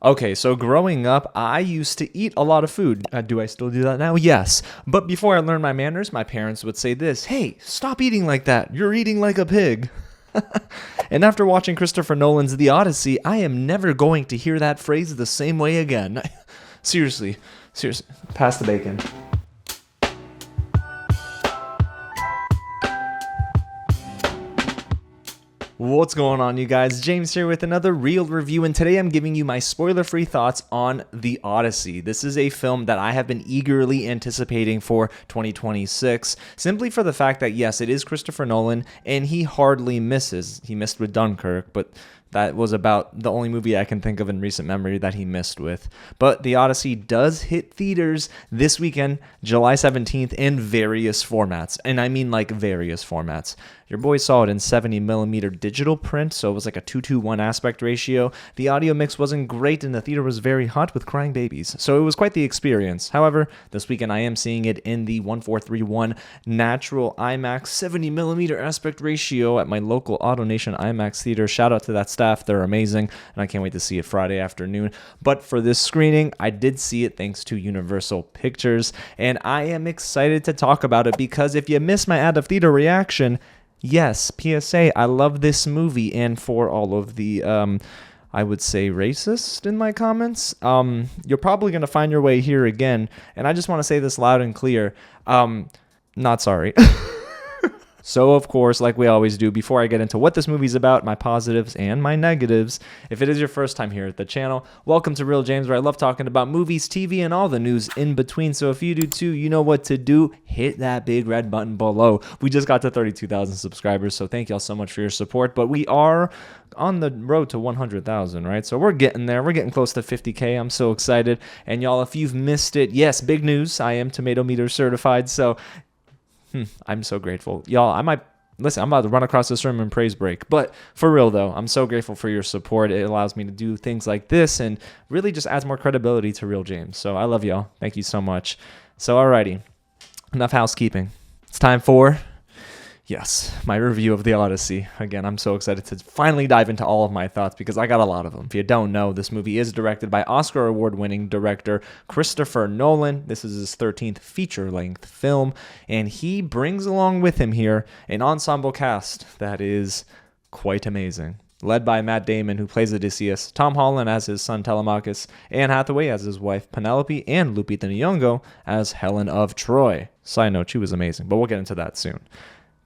Okay, so growing up, I used to eat a lot of food. Do I still do that now? Yes. But before I learned my manners, my parents would say this: "Hey, stop eating like that. You're eating like a pig." And after watching Christopher Nolan's The Odyssey, I am never going to hear that phrase the same way again. Seriously, seriously. Pass the bacon. What's going on, you guys? James here with another real review, and today I'm giving you my spoiler-free thoughts on The Odyssey. This is a film that I have been eagerly anticipating for 2026, simply for the fact that, yes, it is Christopher Nolan, and he hardly misses. He missed with Dunkirk, but that was about the only movie I can think of in recent memory that he missed with. But The Odyssey does hit theaters this weekend, July 17th, in various formats. And I mean like various formats. Your boy saw it in 70mm digital print, so it was like a 2:1 aspect ratio. The audio mix wasn't great, and the theater was very hot with crying babies, so it was quite the experience. However, this weekend I am seeing it in the 14:3:1 natural IMAX 70mm aspect ratio at my local AutoNation IMAX theater. Shout out to that staff, they're amazing, and I can't wait to see it Friday afternoon. But for this screening, I did see it thanks to Universal Pictures, and I am excited to talk about it because if you missed my out of theater reaction, yes, PSA, I love this movie, and for all of the, I would say racist in my comments, you're probably going to find your way here again, and I just want to say this loud and clear, not sorry. So, of course, like we always do, before I get into what this movie's about, my positives and my negatives, if it is your first time here at the channel, welcome to Real James, where I love talking about movies, TV, and all the news in between. So if you do too, you know what to do. Hit that big red button below. We just got to 32,000 subscribers, so thank y'all so much for your support. But we are on the road to 100,000, right? So we're getting there. We're getting close to 50K. I'm so excited. And y'all, if you've missed it, yes, big news. I am Tomato Meter certified, so I'm so grateful. Y'all, I'm about to run across this room and praise break. But for real, though, I'm so grateful for your support. It allows me to do things like this and really just adds more credibility to Real James. So I love y'all. Thank you so much. So alrighty, enough housekeeping. It's time for, yes, my review of The Odyssey. Again, I'm so excited to finally dive into all of my thoughts because I got a lot of them. If you don't know, this movie is directed by Oscar award-winning director Christopher Nolan. This is his 13th feature-length film, and he brings along with him here an ensemble cast that is quite amazing. Led by Matt Damon, who plays Odysseus, Tom Holland as his son Telemachus, Anne Hathaway as his wife Penelope, and Lupita Nyong'o as Helen of Troy. Side note, she was amazing, but we'll get into that soon.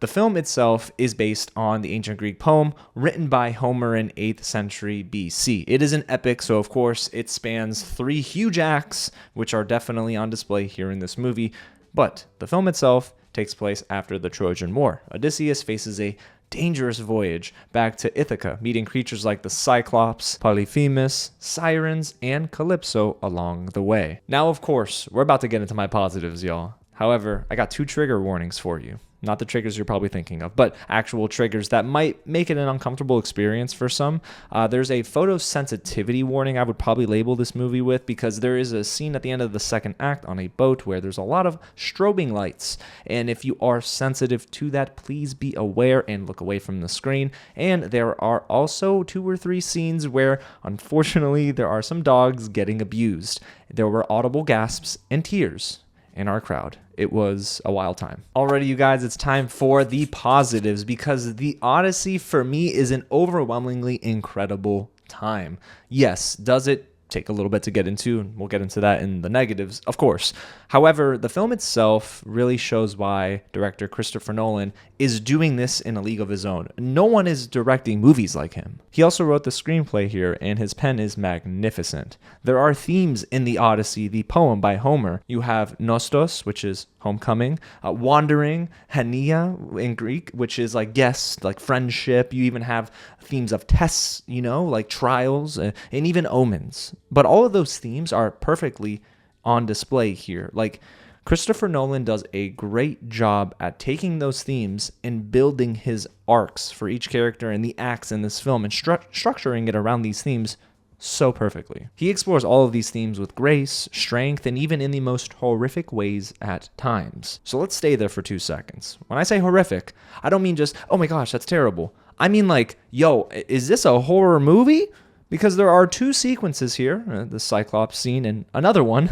The film itself is based on the ancient Greek poem written by Homer in 8th century BC. It is an epic, so of course it spans 3 huge acts, which are definitely on display here in this movie. But the film itself takes place after the Trojan War. Odysseus faces a dangerous voyage back to Ithaca, meeting creatures like the Cyclops, Polyphemus, Sirens, and Calypso along the way. Now, of course, we're about to get into my positives, y'all. However, I got 2 trigger warnings for you. Not the triggers you're probably thinking of, but actual triggers that might make it an uncomfortable experience for some. There's a photosensitivity warning I would probably label this movie with, because there is a scene at the end of the second act on a boat where there's a lot of strobing lights. And if you are sensitive to that, please be aware and look away from the screen. And there are also 2 or 3 scenes where, unfortunately, there are some dogs getting abused. There were audible gasps and tears in our crowd. It was a wild time. Alrighty, you guys, it's time for the positives, because The Odyssey for me is an overwhelmingly incredible time. Yes, does it take a little bit to get into, and we'll get into that in the negatives, of course. However, the film itself really shows why director Christopher Nolan is doing this in a league of his own. No one is directing movies like him. He also wrote the screenplay here, and his pen is magnificent. There are themes in The Odyssey, the poem by Homer. You have nostos, which is homecoming, wandering, henia in Greek, which is like guest, like friendship. You even have themes of tests, like trials, and even omens. But all of those themes are perfectly on display here. Like, Christopher Nolan does a great job at taking those themes and building his arcs for each character and the acts in this film and structuring it around these themes so perfectly. He explores all of these themes with grace, strength, and even in the most horrific ways at times. So let's stay there for 2 seconds. When I say horrific, I don't mean just, oh my gosh, that's terrible. I mean like, yo, is this a horror movie? because there are two sequences here, the Cyclops scene and another one,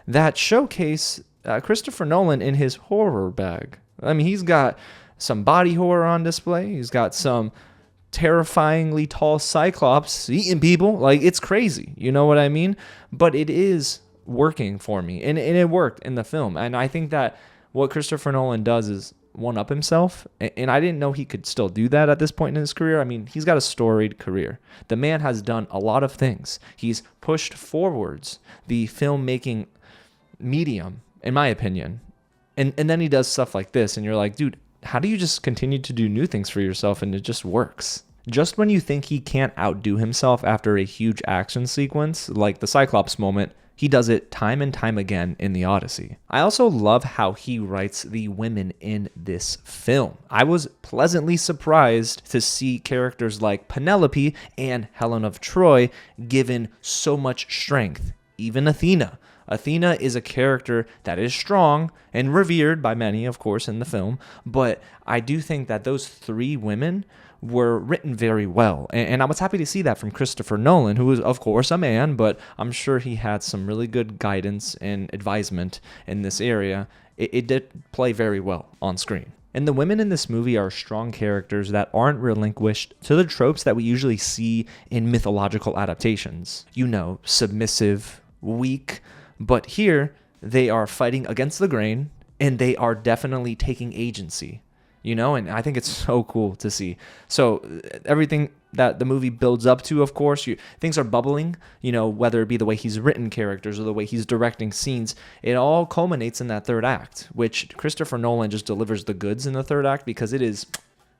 that showcase Christopher Nolan in his horror bag. I mean, he's got some body horror on display. He's got some terrifyingly tall Cyclops eating people. Like, it's crazy. You know what I mean? But it is working for me, and it worked in the film. And I think that what Christopher Nolan does is one-up himself, and I didn't know he could still do that at this point in his career. I mean, he's got a storied career. The man has done a lot of things. He's pushed forwards the filmmaking medium, in my opinion, and then he does stuff like this, and you're like, dude, how do you just continue to do new things for yourself and it just works? Just when you think he can't outdo himself after a huge action sequence, like the Cyclops moment, he does it time and time again in the Odyssey. I also love how he writes the women in this film. I was pleasantly surprised to see characters like Penelope and Helen of Troy given so much strength. Even Athena. Athena is a character that is strong and revered by many, of course, in the film, but I do think that those three women were written very well, and I was happy to see that from Christopher Nolan, who is, of course, a man, but I'm sure he had some really good guidance and advisement in this area. It did play very well on screen. And the women in this movie are strong characters that aren't relinquished to the tropes that we usually see in mythological adaptations. You know, submissive, weak, but here they are fighting against the grain, and they are definitely taking agency. You know, and I think it's so cool to see. So everything that the movie builds up to, of course, things are bubbling, you know, whether it be the way he's written characters or the way he's directing scenes, it all culminates in that third act, which Christopher Nolan just delivers the goods in the third act because it is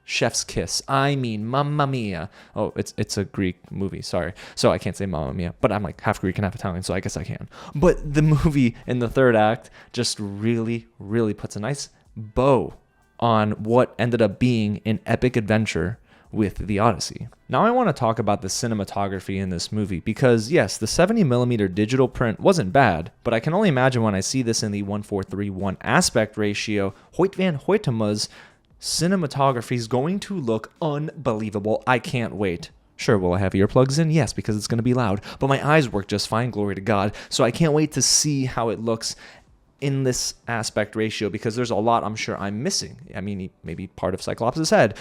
chef's kiss. I mean, Mamma Mia. Oh, it's a Greek movie, sorry. So I can't say Mamma Mia, but I'm like half Greek and half Italian, so I guess I can. But the movie in the third act just really, really puts a nice bow on what ended up being an epic adventure with the Odyssey. Now I want to talk about the cinematography in this movie because yes, the 70mm digital print wasn't bad, but I can only imagine when I see this in the 1:4:3:1 aspect ratio, Hoyt van Hoytema's cinematography is going to look unbelievable. I can't wait. Sure, will I have earplugs in? Yes, because it's going to be loud, but my eyes work just fine, glory to God. So I can't wait to see how it looks in this aspect ratio because there's a lot I'm sure I'm missing. I mean, maybe part of Cyclops' head.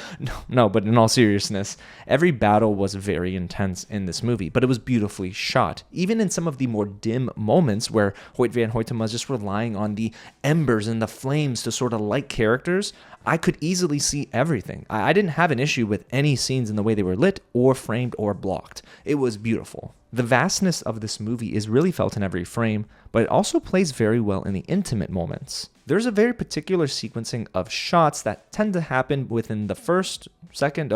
No, but in all seriousness, every battle was very intense in this movie, but it was beautifully shot. Even in some of the more dim moments where Hoyt van Hoytema is just relying on the embers and the flames to sort of light characters, I could easily see everything. I didn't have an issue with any scenes in the way they were lit or framed or blocked. It was beautiful. The vastness of this movie is really felt in every frame, but it also plays very well in the intimate moments. There's a very particular sequencing of shots that tend to happen within the first, second,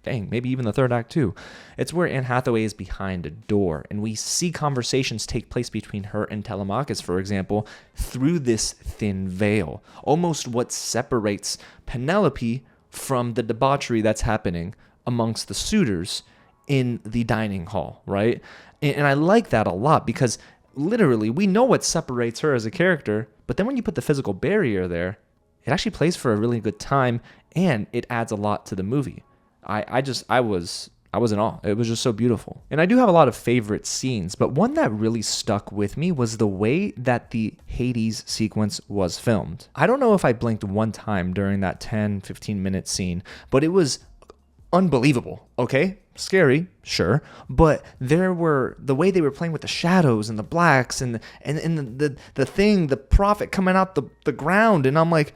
maybe even the third act too. It's where Anne Hathaway is behind a door, and we see conversations take place between her and Telemachus, for example, through this thin veil, almost what separates Penelope from the debauchery that's happening amongst the suitors in the dining hall, right? And I like that a lot because literally we know what separates her as a character, but then when you put the physical barrier there, it actually plays for a really good time and it adds a lot to the movie. I was in awe. It was just so beautiful. And I do have a lot of favorite scenes, but one that really stuck with me was the way that the Hades sequence was filmed. I don't know if I blinked one time during that 10-15 minute scene, but it was unbelievable, okay? Scary, sure, but the way they were playing with the shadows and the blacks and the prophet coming out the ground, and I'm like,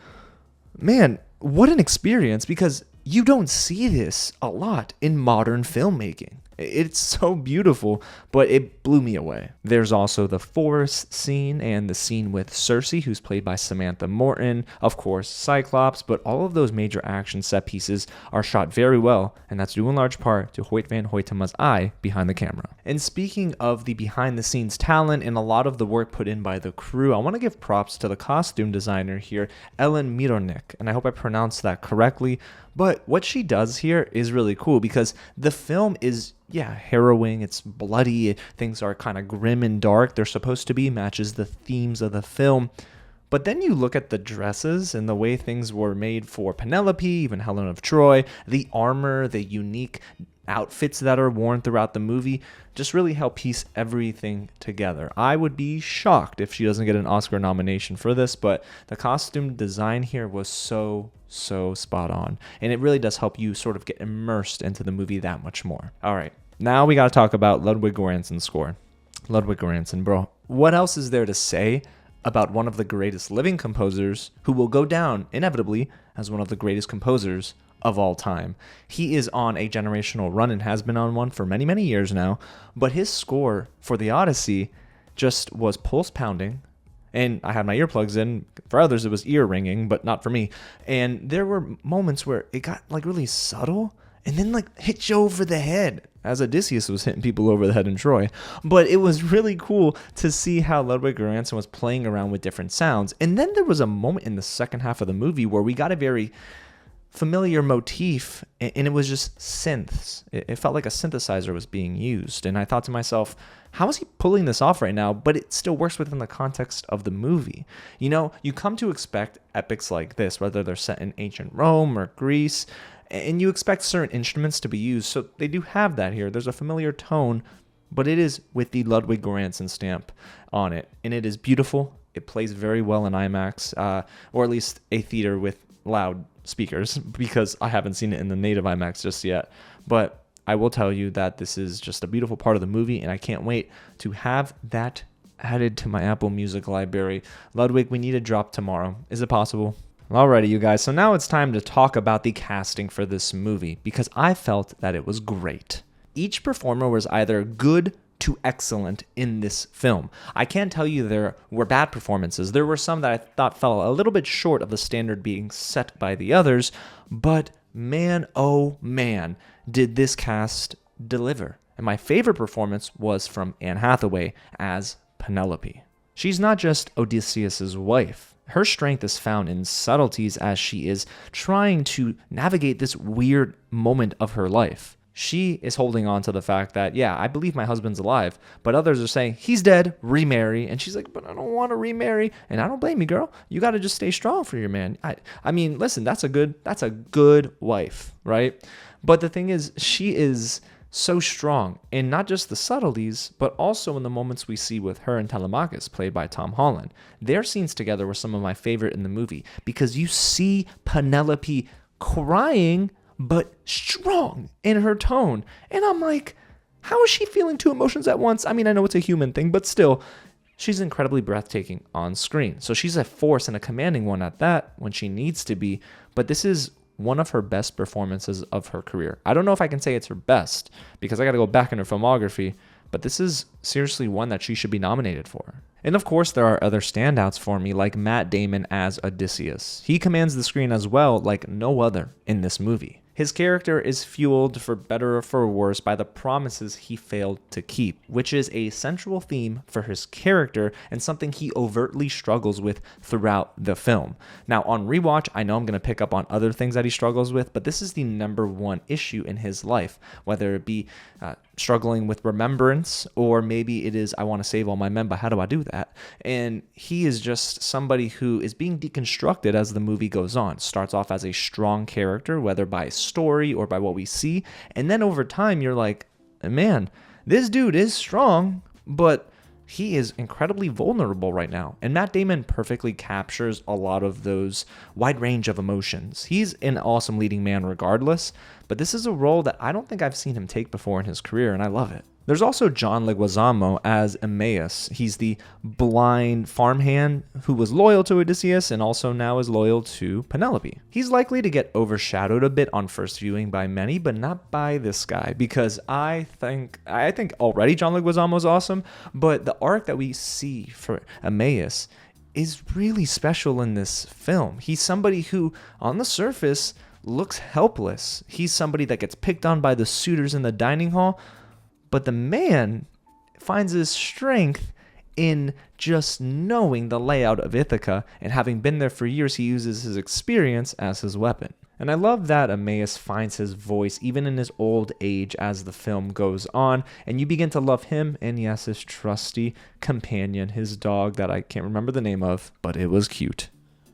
man, what an experience, because you don't see this a lot in modern filmmaking. It's so beautiful, but it blew me away. There's also the forest scene and the scene with Cersei, who's played by Samantha Morton, of course, Cyclops, but all of those major action set pieces are shot very well, and that's due in large part to Hoyt van Hoytema's eye behind the camera. And speaking of the behind-the-scenes talent and a lot of the work put in by the crew, I want to give props to the costume designer here, Ellen Mironik, and I hope I pronounced that correctly, but what she does here is really cool because the film is, harrowing, it's bloody, things are kind of grim and dark, they're supposed to be, matches the themes of the film. But then you look at the dresses and the way things were made for Penelope, even Helen of Troy, the armor, the unique outfits that are worn throughout the movie just really help piece everything together. I would be shocked if she doesn't get an Oscar nomination for this, but the costume design here was so spot on, and it really does help you sort of get immersed into the movie that much more. All right, now we got to talk about Ludwig Göransson's score. Ludwig Göransson, bro. What else is there to say about one of the greatest living composers who will go down inevitably as one of the greatest composers of all time? He is on a generational run and has been on one for many years now, but his score for the Odyssey just was pulse pounding, and I had my earplugs in. For others it was ear ringing, but not for me. And there were moments where it got like really subtle and then like hit you over the head, as Odysseus was hitting people over the head in Troy. But it was really cool to see how Ludwig Göransson was playing around with different sounds. And then there was a moment in the second half of the movie where we got a very familiar motif, and it was just synths. It felt like a synthesizer was being used, and I thought to myself, how is he pulling this off right now, but it still works within the context of the movie? You know, you come to expect epics like this, whether they're set in ancient Rome or Greece, and you expect certain instruments to be used, so they do have that here. There's a familiar tone, but it is with the Ludwig Göransson stamp on it, and it is beautiful. It plays very well in IMAX, or at least a theater with loud speakers, because I haven't seen it in the native IMAX just yet. But I will tell you that this is just a beautiful part of the movie, and I can't wait to have that added to my Apple Music library. Ludwig, we need a drop tomorrow. Is it possible? Alrighty, you guys, so now it's time to talk about the casting for this movie, because I felt that it was great. Each performer was either good to excellent in this film. I can't tell you there were bad performances. There were some that I thought fell a little bit short of the standard being set by the others, but man, oh man, did this cast deliver. And my favorite performance was from Anne Hathaway as Penelope. She's not just Odysseus's wife. Her strength is found in subtleties as she is trying to navigate this weird moment of her life. She is holding on to the fact that, yeah, I believe my husband's alive, but others are saying, he's dead, remarry. And she's like, but I don't want to remarry. And I don't blame you, girl. You got to just stay strong for your man. I mean, listen, that's a good wife, right? But the thing is, she is so strong in not just the subtleties, but also in the moments we see with her and Telemachus, played by Tom Holland. Their scenes together were some of my favorite in the movie, because you see Penelope crying, but strong in her tone. And I'm like, how is she feeling two emotions at once? I mean, I know it's a human thing, but still, she's incredibly breathtaking on screen. So she's a force and a commanding one at that when she needs to be. But this is one of her best performances of her career. I don't know if I can say it's her best, because I got to go back in her filmography, but this is seriously one that she should be nominated for. And of course, there are other standouts for me, like Matt Damon as Odysseus. He commands the screen as well, like no other in this movie. His character is fueled, for better or for worse, by the promises he failed to keep, which is a central theme for his character and something he overtly struggles with throughout the film. Now, on rewatch, I know I'm going to pick up on other things that he struggles with, but this is the number one issue in his life, whether it be struggling with remembrance, or maybe it is, I want to save all my men, but how do I do that? And he is just somebody who is being deconstructed as the movie goes on. Starts off as a strong character, whether by story or by what we see, and then over time you're like, man, this dude is strong, but he is incredibly vulnerable right now. And Matt Damon perfectly captures a lot of those wide range of emotions. He's an awesome leading man regardless, but this is a role that I don't think I've seen him take before in his career, and I love it. There's also John Leguizamo as Emmaus. He's the blind farmhand who was loyal to Odysseus and also now is loyal to Penelope. He's likely to get overshadowed a bit on first viewing by many, but not by this guy, because I think already John Leguizamo is awesome, but the arc that we see for Emmaus is really special in this film. He's somebody who, on the surface, looks helpless. He's somebody that gets picked on by the suitors in the dining hall, but the man finds his strength in just knowing the layout of Ithaca, and having been there for years, he uses his experience as his weapon. And I love that Emmaus finds his voice even in his old age as the film goes on, and you begin to love him and, yes, his trusty companion, his dog that I can't remember the name of, but it was cute.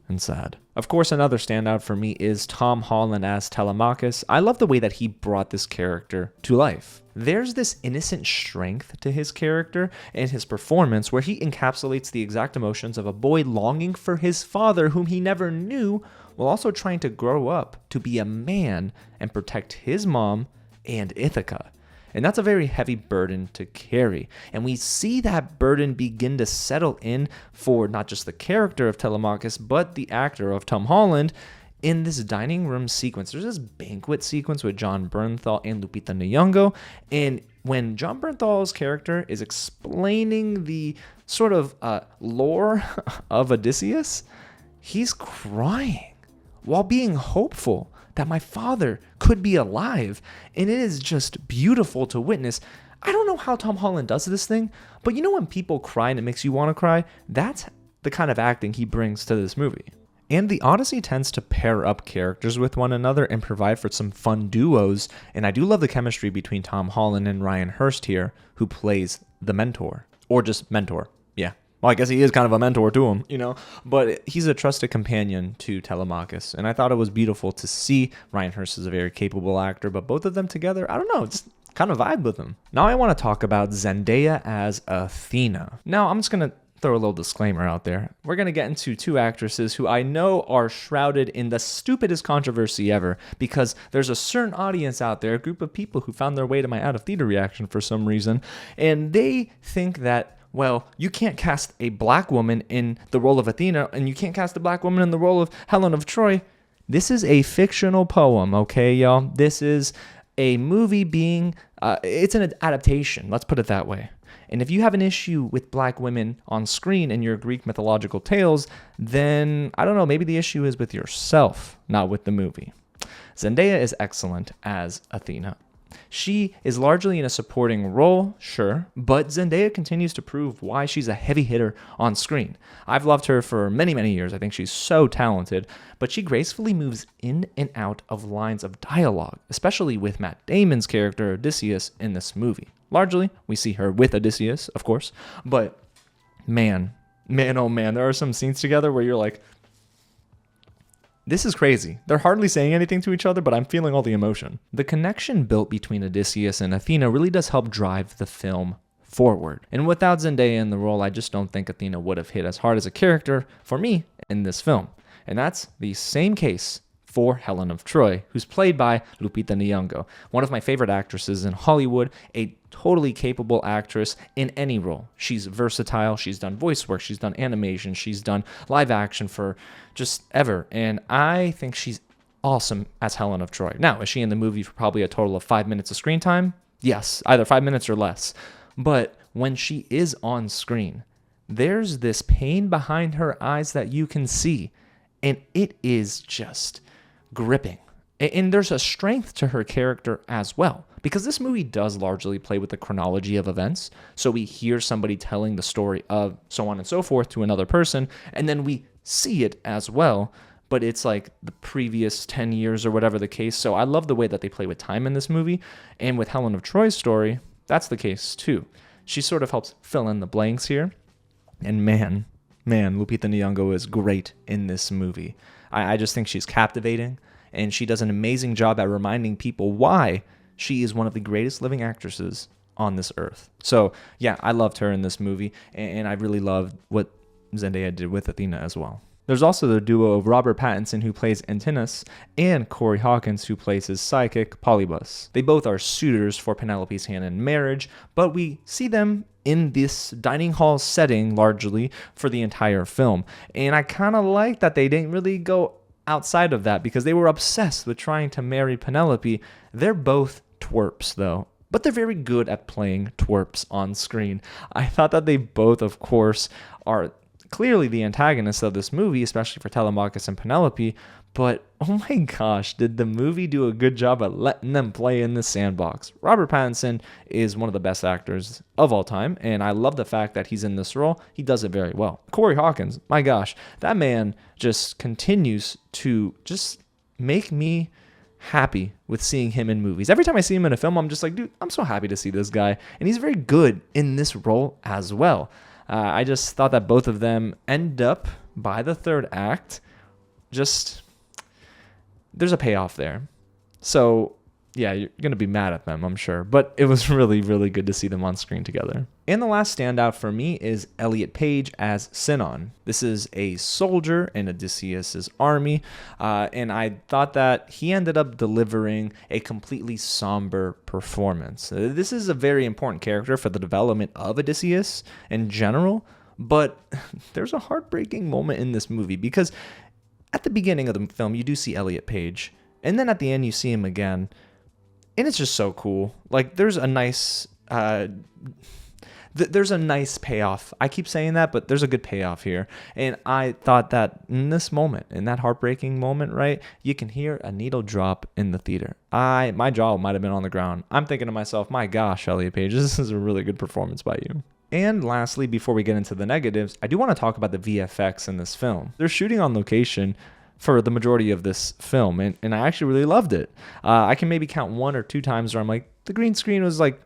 and sad. Of course, another standout for me is Tom Holland as Telemachus. I love the way that he brought this character to life. There's this innocent strength to his character and his performance where he encapsulates the exact emotions of a boy longing for his father whom he never knew, while also trying to grow up to be a man and protect his mom and Ithaca. And that's a very heavy burden to carry. And we see that burden begin to settle in for not just the character of Telemachus, but the actor of Tom Holland in this dining room sequence. There's this banquet sequence with Jon Bernthal and Lupita Nyong'o. And when Jon Bernthal's character is explaining the sort of lore of Odysseus, he's crying while being hopeful that my father could be alive, and it is just beautiful to witness. I don't know how Tom Holland does this thing, but you know when people cry and it makes you want to cry? That's the kind of acting he brings to this movie. And the Odyssey tends to pair up characters with one another and provide for some fun duos, and I do love the chemistry between Tom Holland and Ryan Hurst here, who plays the mentor, or just mentor, yeah. Well, I guess he is kind of a mentor to him, but he's a trusted companion to Telemachus. And I thought it was beautiful to see. Ryan Hurst is a very capable actor, but both of them together, I don't know, just kind of vibe with them. Now I want to talk about Zendaya as Athena. Now I'm just going to throw a little disclaimer out there. We're going to get into two actresses who I know are shrouded in the stupidest controversy ever, because there's a certain audience out there, a group of people who found their way to my out of theater reaction for some reason, and they think that, well, you can't cast a black woman in the role of Athena, and you can't cast a black woman in the role of Helen of Troy. This is a fictional poem, okay, y'all? This is a movie being, it's an adaptation, let's put it that way. And if you have an issue with black women on screen in your Greek mythological tales, then, I don't know, maybe the issue is with yourself, not with the movie. Zendaya is excellent as Athena. She is largely in a supporting role, sure, but Zendaya continues to prove why she's a heavy hitter on screen. I've loved her for many, many years. I think she's so talented, but she gracefully moves in and out of lines of dialogue, especially with Matt Damon's character Odysseus in this movie. Largely, we see her with Odysseus, of course, but man, oh man, there are some scenes together where you're like, this is crazy. They're hardly saying anything to each other, but I'm feeling all the emotion. The connection built between Odysseus and Athena really does help drive the film forward. And without Zendaya in the role, I just don't think Athena would have hit as hard as a character for me in this film. And that's the same case for Helen of Troy, who's played by Lupita Nyong'o, one of my favorite actresses in Hollywood, a totally capable actress in any role. She's versatile, she's done voice work, she's done animation, she's done live action for just ever, and I think she's awesome as Helen of Troy. Now, is she in the movie for probably a total of 5 minutes of screen time? Yes, either 5 minutes or less. But when she is on screen, there's this pain behind her eyes that you can see, and it is just gripping. And there's a strength to her character as well, because this movie does largely play with the chronology of events. So we hear somebody telling the story of so on and so forth to another person, and then we see it as well, but it's like the previous 10 years or whatever the case. So I love the way that they play with time in this movie, and with Helen of Troy's story, that's the case too. She sort of helps fill in the blanks here, and man, Lupita Nyong'o is great in this movie. I just think she's captivating, and she does an amazing job at reminding people why she is one of the greatest living actresses on this earth. So, yeah, I loved her in this movie, and I really loved what Zendaya did with Athena as well. There's also the duo of Robert Pattinson, who plays Antinous, and Corey Hawkins, who plays his sidekick, Polybus. They both are suitors for Penelope's hand in marriage, but we see them in this dining hall setting largely for the entire film. And I kind of like that they didn't really go outside of that, because they were obsessed with trying to marry Penelope. They're both twerps, though, but they're very good at playing twerps on screen. I thought that they both, of course, are clearly the antagonists of this movie, especially for Telemachus and Penelope, but oh my gosh, did the movie do a good job at letting them play in the sandbox. Robert Pattinson is one of the best actors of all time, and I love the fact that he's in this role. He does it very well. Corey Hawkins, my gosh, that man just continues to just make me happy with seeing him in movies. Every time I see him in a film, I'm just like, dude, I'm so happy to see this guy, and he's very good in this role as well. I just thought that both of them end up, by the third act, just, there's a payoff there. So yeah, you're going to be mad at them, I'm sure. But it was really, really good to see them on screen together. And the last standout for me is Elliot Page as Sinon. This is a soldier in Odysseus' army. And I thought that he ended up delivering a completely somber performance. This is a very important character for the development of Odysseus in general. But there's a heartbreaking moment in this movie because at the beginning of the film, you do see Elliot Page. And then at the end, you see him again. And it's just so cool. Like, there's a nice payoff. I keep saying that, but there's a good payoff here. And I thought that in this moment, in that heartbreaking moment, right, you can hear a needle drop in the theater. My jaw might have been on the ground. I'm thinking to myself, my gosh, Elliot Page, this is a really good performance by you. And lastly, before we get into the negatives, I do want to talk about the VFX in this film. They're shooting on location for the majority of this film, and I actually really loved it. I can maybe count 1 or 2 times where I'm like, the green screen was like,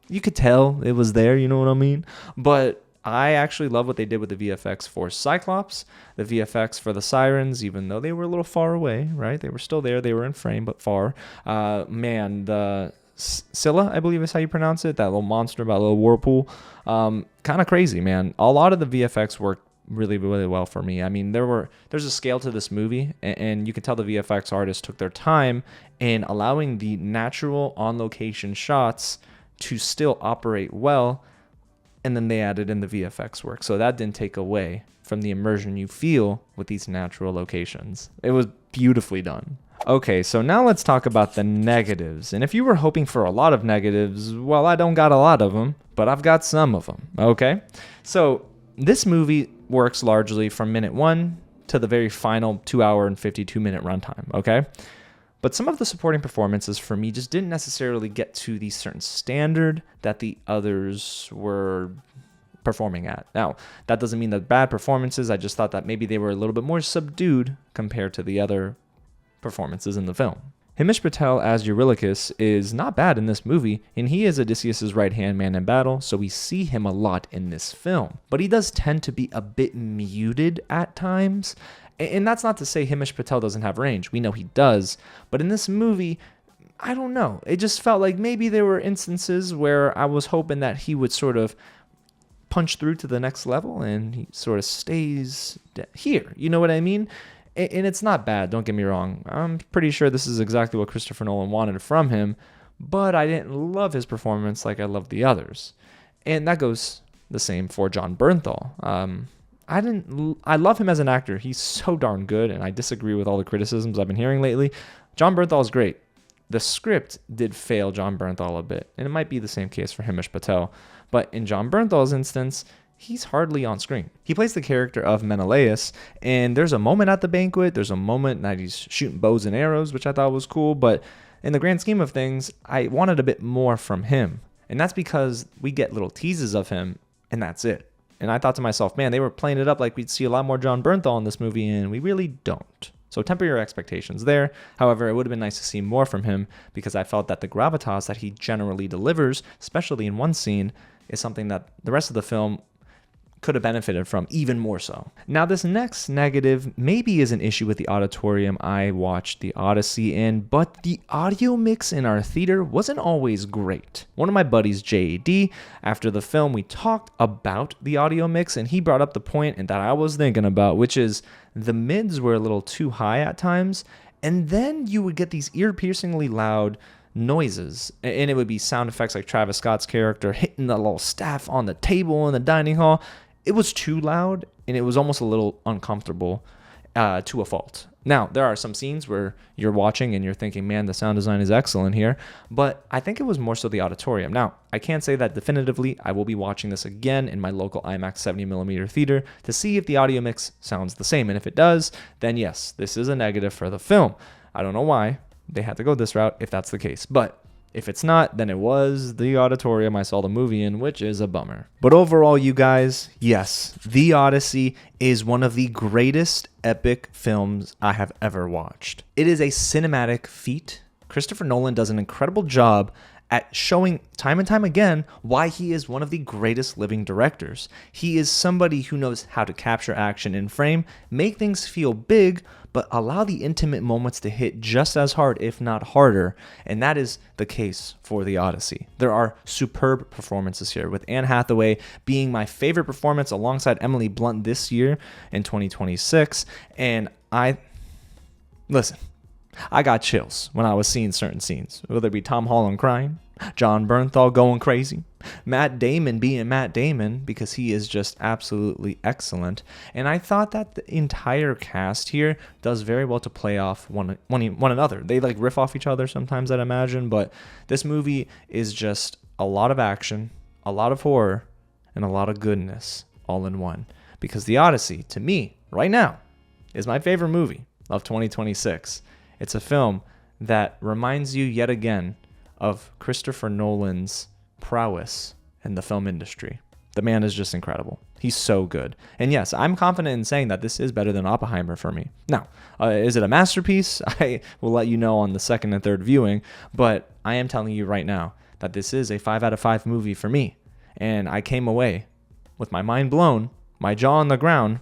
you could tell it was there, you know what I mean? But I actually love what they did with the VFX for Cyclops, the VFX for the sirens, even though they were a little far away, right? They were still there, they were in frame, but far. The Scylla, I believe is how you pronounce it, that little monster, that little whirlpool. Kind of crazy, man. A lot of the VFX worked really, really well for me. I mean, there's a scale to this movie, and you can tell the VFX artists took their time in allowing the natural on-location shots to still operate well, and then they added in the VFX work. So that didn't take away from the immersion you feel with these natural locations. It was beautifully done. Okay, so now let's talk about the negatives. And if you were hoping for a lot of negatives, well, I don't got a lot of them, but I've got some of them, okay? So this movie works largely from minute 1 to the very final 2 hour and 52 minute runtime, okay? But some of the supporting performances for me just didn't necessarily get to the certain standard that the others were performing at. Now, that doesn't mean that bad performances. I just thought that maybe they were a little bit more subdued compared to the other performances in the film. Himesh Patel as Eurylochus is not bad in this movie, and he is Odysseus' right-hand man in battle, so we see him a lot in this film. But he does tend to be a bit muted at times, and that's not to say Himesh Patel doesn't have range. We know he does, but in this movie, I don't know. It just felt like maybe there were instances where I was hoping that he would sort of punch through to the next level, and he sort of stays here. You know what I mean? And it's not bad, don't get me wrong. I'm pretty sure this is exactly what Christopher Nolan wanted from him, but I didn't love his performance like I loved the others. And that goes the same for Jon Bernthal. I love him as an actor. He's so darn good, and I disagree with all the criticisms I've been hearing lately. Jon Bernthal is great. The script did fail Jon Bernthal a bit, and it might be the same case for Himesh Patel. But in Jon Bernthal's instance, he's hardly on screen. He plays the character of Menelaus, and there's a moment at the banquet, there's a moment that he's shooting bows and arrows, which I thought was cool, but in the grand scheme of things, I wanted a bit more from him. And that's because we get little teases of him, and that's it. And I thought to myself, man, they were playing it up like we'd see a lot more Jon Bernthal in this movie, and we really don't. So temper your expectations there. However, it would have been nice to see more from him because I felt that the gravitas that he generally delivers, especially in one scene, is something that the rest of the film could have benefited from even more so. Now, this next negative maybe is an issue with the auditorium I watched the Odyssey in, but the audio mix in our theater wasn't always great. One of my buddies, JAD, after the film, we talked about the audio mix, and he brought up the point that I was thinking about, which is the mids were a little too high at times, and then you would get these ear-piercingly loud noises, and it would be sound effects like Travis Scott's character hitting the little staff on the table in the dining hall. It was too loud, and it was almost a little uncomfortable to a fault. Now, there are some scenes where you're watching and you're thinking, man, the sound design is excellent here, but I think it was more so the auditorium. Now, I can't say that definitively. I will be watching this again in my local IMAX 70mm theater to see if the audio mix sounds the same, and if it does, then yes, this is a negative for the film. I don't know why they had to go this route if that's the case, but if it's not, then it was the auditorium I saw the movie in, which is a bummer. But overall, you guys, yes, The Odyssey is one of the greatest epic films I have ever watched. It is a cinematic feat. Christopher Nolan does an incredible job at showing time and time again why he is one of the greatest living directors. He is somebody who knows how to capture action in frame, make things feel big, but allow the intimate moments to hit just as hard, if not harder. And that is the case for the Odyssey. There are superb performances here, with Anne Hathaway being my favorite performance alongside Emily Blunt this year in 2026. And listen, I got chills when I was seeing certain scenes, whether it be Tom Holland crying, John Bernthal going crazy, Matt Damon being Matt Damon because he is just absolutely excellent. And I thought that the entire cast here does very well to play off one another. They like riff off each other sometimes, I'd imagine, but this movie is just a lot of action, a lot of horror, and a lot of goodness all in one. Because the Odyssey, to me, right now, is my favorite movie of 2026. It's a film that reminds you yet again of Christopher Nolan's prowess in the film industry. The man is just incredible. He's so good. And yes, I'm confident in saying that this is better than Oppenheimer for me. Now, is it a masterpiece? I will let you know on the second and third viewing, but I am telling you right now that this is a 5 out of 5 movie for me. And I came away with my mind blown, my jaw on the ground,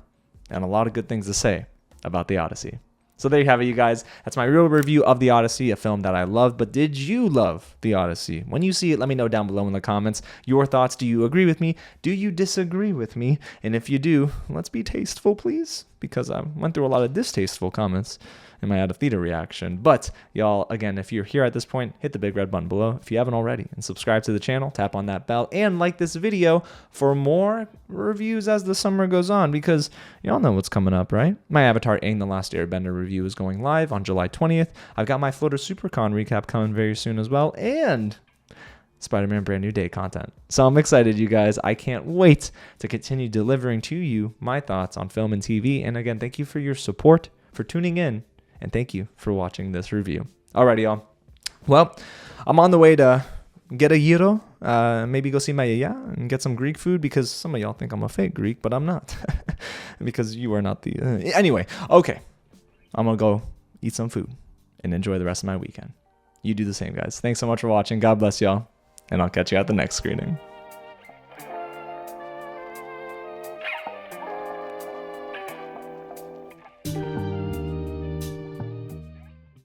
and a lot of good things to say about the Odyssey. So there you have it, you guys. That's my real review of The Odyssey, a film that I loved. But did you love The Odyssey? When you see it, let me know down below in the comments your thoughts. Do you agree with me? Do you disagree with me? And if you do, let's be tasteful, please, because I went through a lot of distasteful comments in my out of theater reaction. But y'all, again, if you're here at this point, hit the big red button below if you haven't already, and subscribe to the channel, tap on that bell, and like this video for more reviews as the summer goes on, because y'all know what's coming up, right? My Avatar Aang the Last Airbender review is going live on July 20th. I've got my Floater SuperCon recap coming very soon as well, and Spider-Man Brand New Day content. So I'm excited, you guys. I can't wait to continue delivering to you my thoughts on film and TV. And again, thank you for your support, for tuning in, and thank you for watching this review. Alrighty, y'all. Well, I'm on the way to get a gyro, maybe go see my yaya and get some Greek food, because some of y'all think I'm a fake Greek, but I'm not. Because you are not the... Anyway, okay. I'm going to go eat some food and enjoy the rest of my weekend. You do the same, guys. Thanks so much for watching. God bless y'all, and I'll catch you at the next screening.